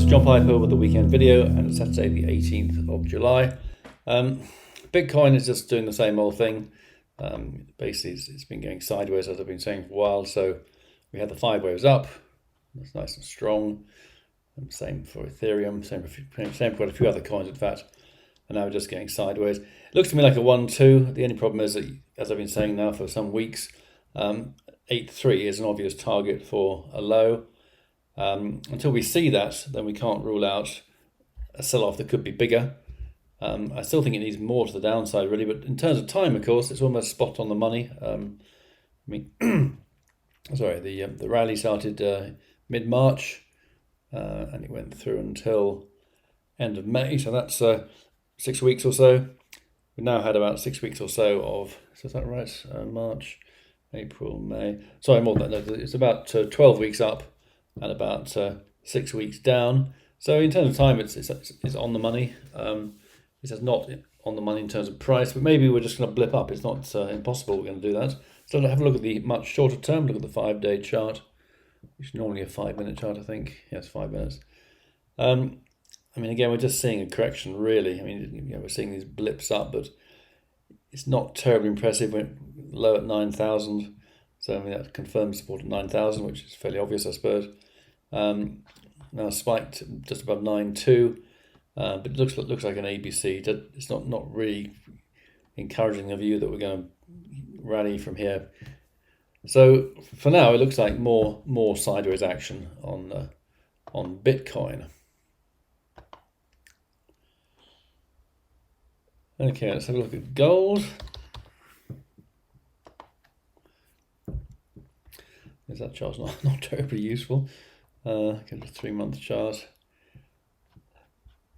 John Piper with the weekend video, and it's Saturday the 18th of July. Bitcoin is just doing the same old thing. Basically, it's been going sideways, as I've been saying for a while. So we had the 5 waves up. That's nice and strong. Same for Ethereum, same for quite a few other coins, in fact. And now we're just getting sideways. It looks to me like a 1-2. The only problem is that, as I've been saying now for some weeks, 8.3 is an obvious target for a low. Until we see that, then we can't rule out a sell-off that could be bigger. I still think it needs more to the downside, really, but in terms of time, of course, it's almost spot on the money. Sorry, the rally started mid-March, and it went through until end of May, so that's 6 weeks or so. We've now had about 6 weeks or so of, is that right? March, April, May. Sorry, more than that. No, it's about 12 weeks up and about 6 weeks down. So in terms of time, it's on the money. It's not on the money in terms of price, but maybe we're just going to blip up. It's not impossible we're going to do that. So have a look at the much shorter term. Look at the 5-day chart, which is normally a 5-minute chart, I think. Yes, 5 minutes. Again, we're just seeing a correction, really. We're seeing these blips up, but it's not terribly impressive. Went low at 9,000. So that confirms support at 9,000, which is fairly obvious, I suppose. Now spiked just above 9.2, but it looks like an ABC. It's not really encouraging the view that we're going to rally from here. So for now, it looks like more sideways action on Bitcoin. Okay, let's have a look at gold. That chart's not terribly useful. Get a 3-month chart.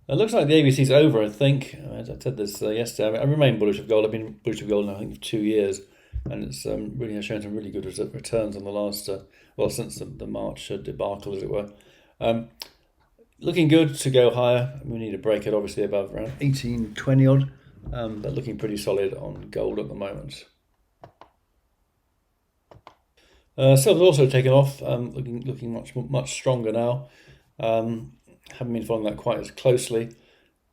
It looks like the ABC's over, I think. I said this yesterday. I remain bullish of gold. I've been bullish of gold now, I think, for 2 years, and it's really has shown some really good returns on the last, since the March debacle, as it were. Looking good to go higher. We need to break it, obviously, above around 1820 odd, but looking pretty solid on gold at the moment. Silver's also taken off, looking much stronger now. Haven't been following that quite as closely,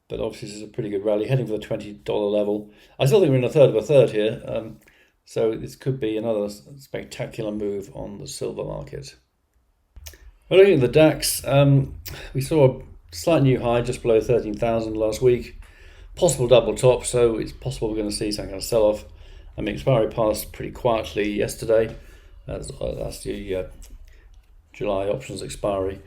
but obviously this is a pretty good rally, heading for the $20 level. I still think we're in a third of a third here, so this could be another spectacular move on the silver market. Well, looking at the DAX, we saw a slight new high just below 13,000 last week. Possible double top, so it's possible we're going to see some kind of sell-off. Expiry passed pretty quietly yesterday. That's the July options expiry,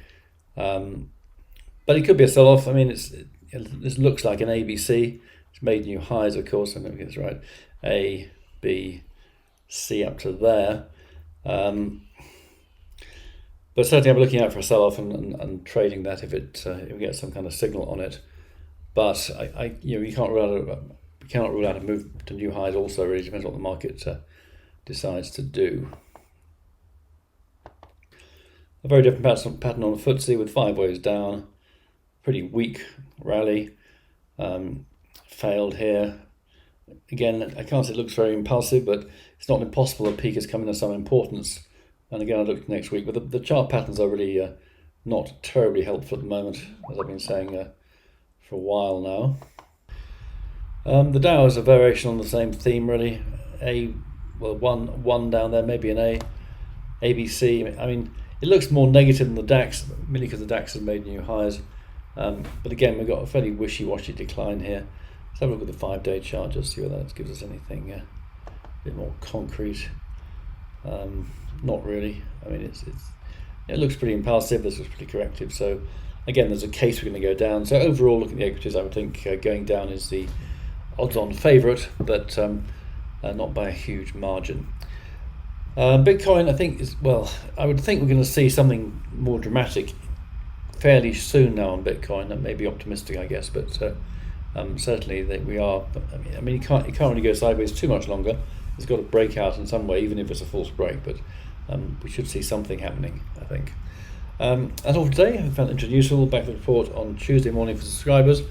but it could be a sell-off. This looks like an ABC. It's made new highs, of course. I'm going to get this right. A, B, C up to there, but certainly I'm looking out for a sell-off and trading that if we get some kind of signal on it. But we can't rule out a move to new highs. Also, really depends what the market decides to do. A very different pattern on the FTSE with 5 waves down. Pretty weak rally. Failed here. Again, I can't say it looks very impulsive, but it's not impossible a peak is coming of some importance. And again, I look next week, but the chart patterns are really not terribly helpful at the moment, as I've been saying for a while now. The Dow is a variation on the same theme, really. One down there, maybe an A. ABC. It looks more negative than the DAX, mainly because the DAX has made new highs. But again, we've got a fairly wishy-washy decline here. Let's have a look at the 5-day chart, just to see whether that gives us anything a bit more concrete. Not really. It looks pretty impulsive. This was pretty corrective. So again, there's a case we're going to go down. So overall, looking at the equities, I would think going down is the odds-on favourite, but not by a huge margin. Bitcoin, I think, I would think we're going to see something more dramatic fairly soon now on Bitcoin. That may be optimistic, I guess, but certainly that we are. You can't really go sideways too much longer. It's got to break out in some way, even if it's a false break. But we should see something happening, I think. That's all for today. I found it useful. Back to the report on Tuesday morning for subscribers.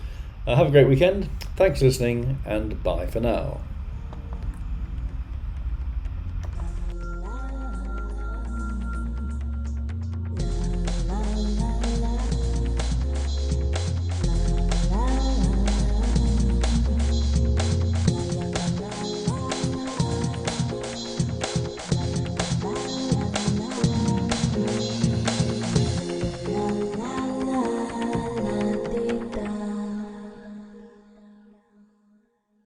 Have a great weekend. Thanks for listening, and bye for now.